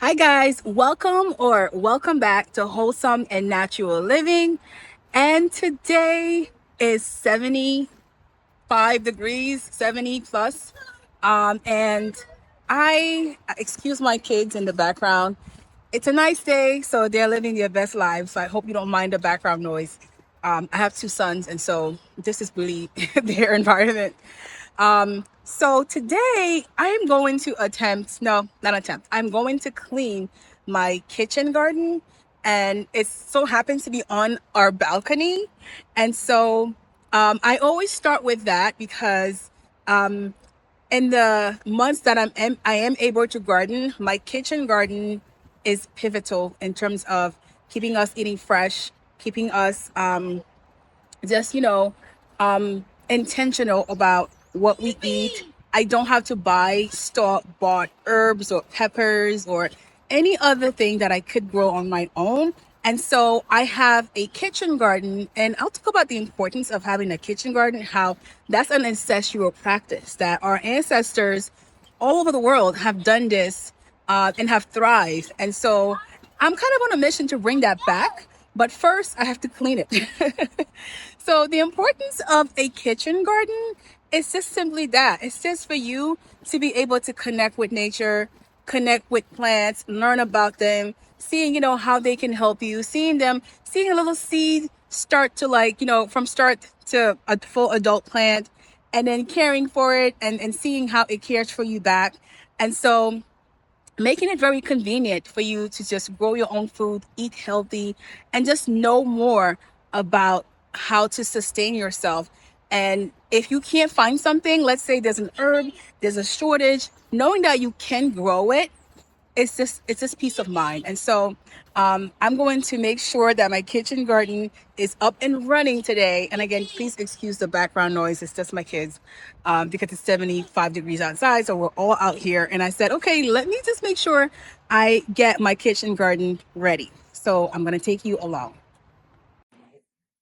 Hi guys, welcome back to Wholesome and Natural Living. And today is 75 degrees, 70 plus. And I excuse my kids in the background. It's a nice day, so they're living their best lives. So I hope you don't mind the background noise. I have two sons, and so this is really their environment. So today I'm going to no, not attempt. I'm going to clean my kitchen garden, and it so happens to be on our balcony. And so I always start with that because in the months that I am able to garden, my kitchen garden is pivotal in terms of keeping us eating fresh, keeping us just intentional about what we eat. I don't have to buy store bought herbs or peppers or any other thing that I could grow on my own. And so I have a kitchen garden, and I'll talk about the importance of having a kitchen garden, how that's an ancestral practice that our ancestors all over the world have done this and have thrived. And so I'm kind of on a mission to bring that back. But first, I have to clean it. So the importance of a kitchen garden is just simply that. It's just for you to be able to connect with nature, connect with plants, learn about them, seeing, how they can help you, seeing a little seed start to from start to a full adult plant, and then caring for it and seeing how it cares for you back. And so making it very convenient for you to just grow your own food, eat healthy, and just know more about how to sustain yourself. And if you can't find something, let's say there's an herb, there's a shortage, knowing that you can grow it, it's just peace of mind. And so I'm going to make sure that my kitchen garden is up and running today. And again, please excuse the background noise. It's just my kids because it's 75 degrees outside. So we're all out here. And I said, okay, let me just make sure I get my kitchen garden ready. So I'm going to take you along.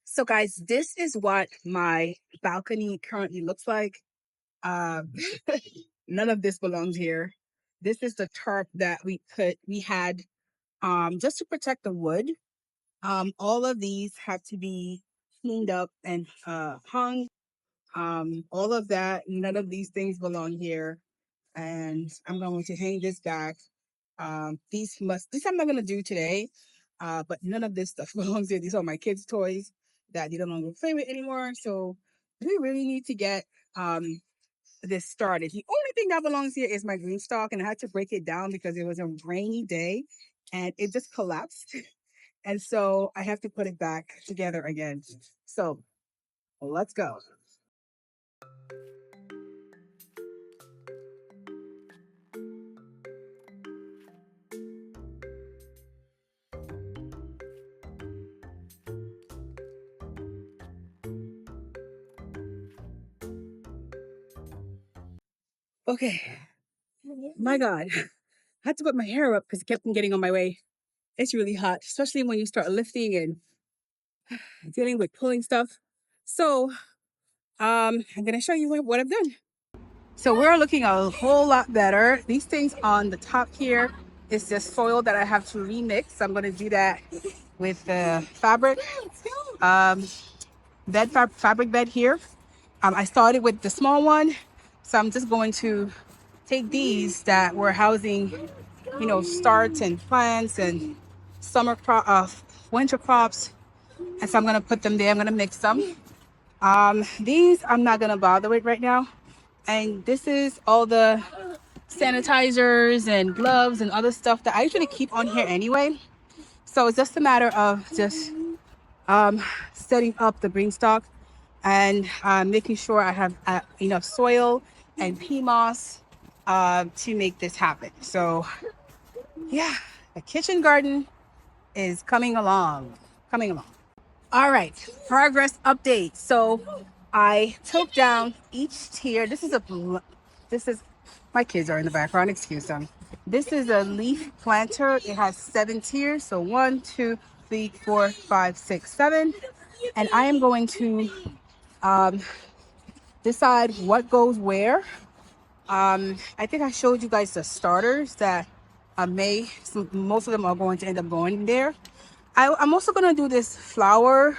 So guys, this is what my balcony currently looks like. Um, None of this belongs here. This is the tarp that we had just to protect the wood. All of these have to be cleaned up and hung. All of that, none of these things belong here. And I'm going to hang this back. These I'm not gonna do today. But none of this stuff belongs here. These are my kids' toys that they don't longer play with anymore. So we really need to get this started. The only thing that belongs here is my GreenStalk, and I had to break it down because it was a rainy day and it just collapsed. And so I have to put it back together again. So let's go. Okay. My God. I had to put my hair up because it kept on getting on my way. It's really hot, especially when you start lifting and dealing with pulling stuff. So I'm gonna show you what I've done. So we're looking a whole lot better. These things on the top here is just soil that I have to remix. I'm gonna do that with the fabric, um, fabric bed here. I started with the small one, so I'm just going to take these that were housing, starts and plants and winter crops, and so I'm gonna put them there. I'm gonna mix them. These I'm not gonna bother with right now. And this is all the sanitizers and gloves and other stuff that I usually keep on here anyway. So it's just a matter of just um, setting up the green stock and making sure I have enough soil and pea moss to make this happen. So yeah, the kitchen garden is coming along. All right, progress update. So I took down each tier. This is my kids are in the background. Excuse them. This is a leaf planter. It has 7 tiers. So 1, 2, 3, 4, 5, 6, 7. And I am going to um, decide what goes where. I think I showed you guys the starters that May. So most of them are going to end up going there. I'm also going to do this flower.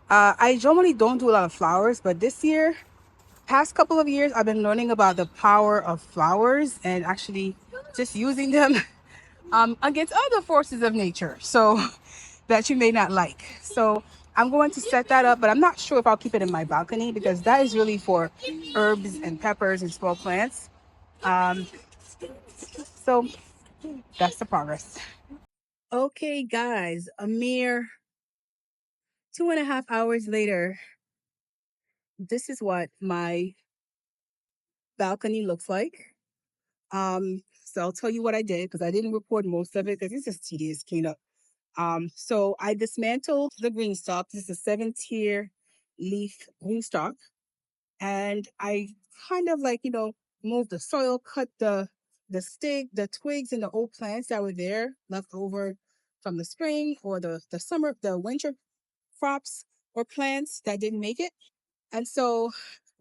I normally don't do a lot of flowers, but this year, past couple of years, I've been learning about the power of flowers and actually just using them against other forces of nature. So that you may not like. So I'm going to set that up, but I'm not sure if I'll keep it in my balcony because that is really for herbs and peppers and small plants. Um, so that's the progress. Okay, guys, a mere 2.5 hours later, this is what my balcony looks like. So I'll tell you what I did because I didn't record most of it because it's just tedious cleanup. So I dismantled the GreenStalk. This is a 7-tier leaf GreenStalk. And I kind of like, moved the soil, cut the twigs and the old plants that were there left over from the spring or the winter crops or plants that didn't make it. And so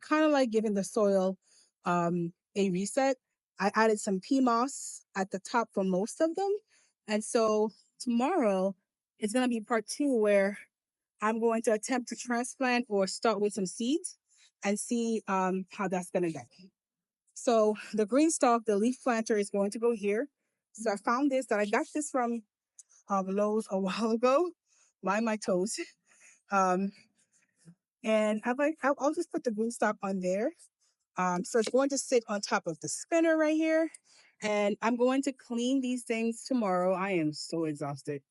kind of like giving the soil a reset. I added some pea moss at the top for most of them. And so tomorrow is going to be part 2 where I'm going to attempt to transplant or start with some seeds and see how that's going to go. So the green stalk, the leaf planter is going to go here. So I found this that I got this from Lowe's a while ago. Mind my toes. Um, and I'll just put the green stalk on there. So it's going to sit on top of the spinner right here. And I'm going to clean these things tomorrow. I am so exhausted,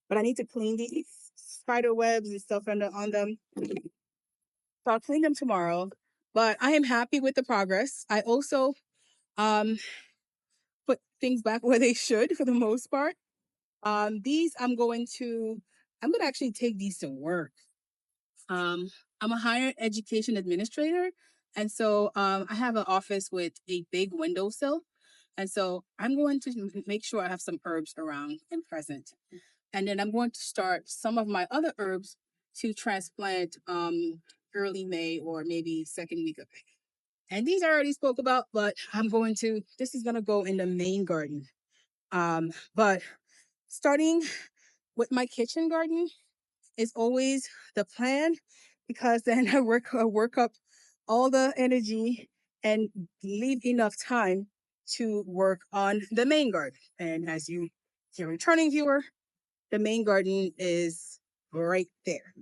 but I need to clean these spider webs and stuff on them. So I'll clean them tomorrow. But I am happy with the progress. I also um put things back where they should for the most part. These I'm gonna actually take these to work. I'm a higher education administrator, and so I have an office with a big windowsill, and so I'm going to make sure I have some herbs around and present, and then I'm going to start some of my other herbs to transplant early May or maybe second week of May. And these I already spoke about, but this is gonna go in the main garden. But starting with my kitchen garden is always the plan because then I work up all the energy and leave enough time to work on the main garden. And as you're a returning viewer, the main garden is right there.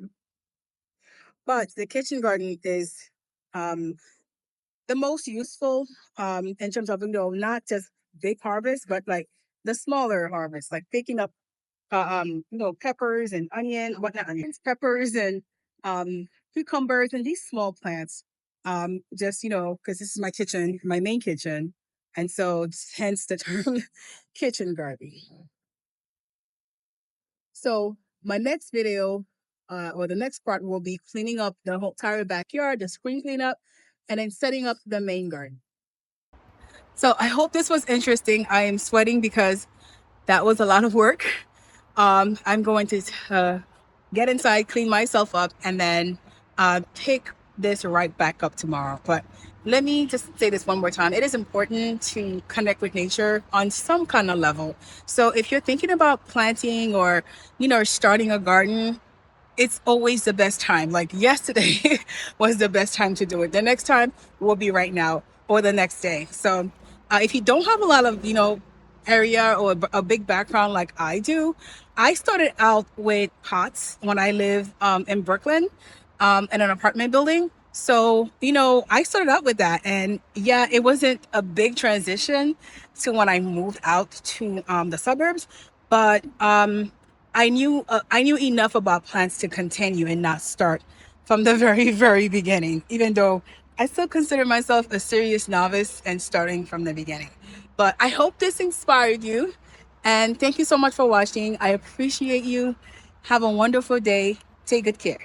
But the kitchen garden is um, the most useful in terms of not just big harvest, but like the smaller harvest, like picking up peppers and not onions, peppers and cucumbers and these small plants. Just because this is my kitchen, my main kitchen, and so hence the term kitchen garden. So my next video, or the next part, will be cleaning up the whole entire backyard, the spring cleanup, and then setting up the main garden. So I hope this was interesting. I am sweating because that was a lot of work. I'm going to get inside, clean myself up, and then pick this right back up tomorrow. But let me just say this one more time. It is important to connect with nature on some kind of level. So if you're thinking about planting or, starting a garden, it's always the best time. Like yesterday was the best time to do it. The next time will be right now or the next day. So if you don't have a lot of, area or a big background like I do, I started out with pots when I lived in Brooklyn in an apartment building. So, I started out with that. And yeah, it wasn't a big transition to when I moved out to the suburbs. But I knew enough about plants to continue and not start from the very, very beginning, even though I still consider myself a serious novice and starting from the beginning. But I hope this inspired you. And thank you so much for watching. I appreciate you. Have a wonderful day. Take good care.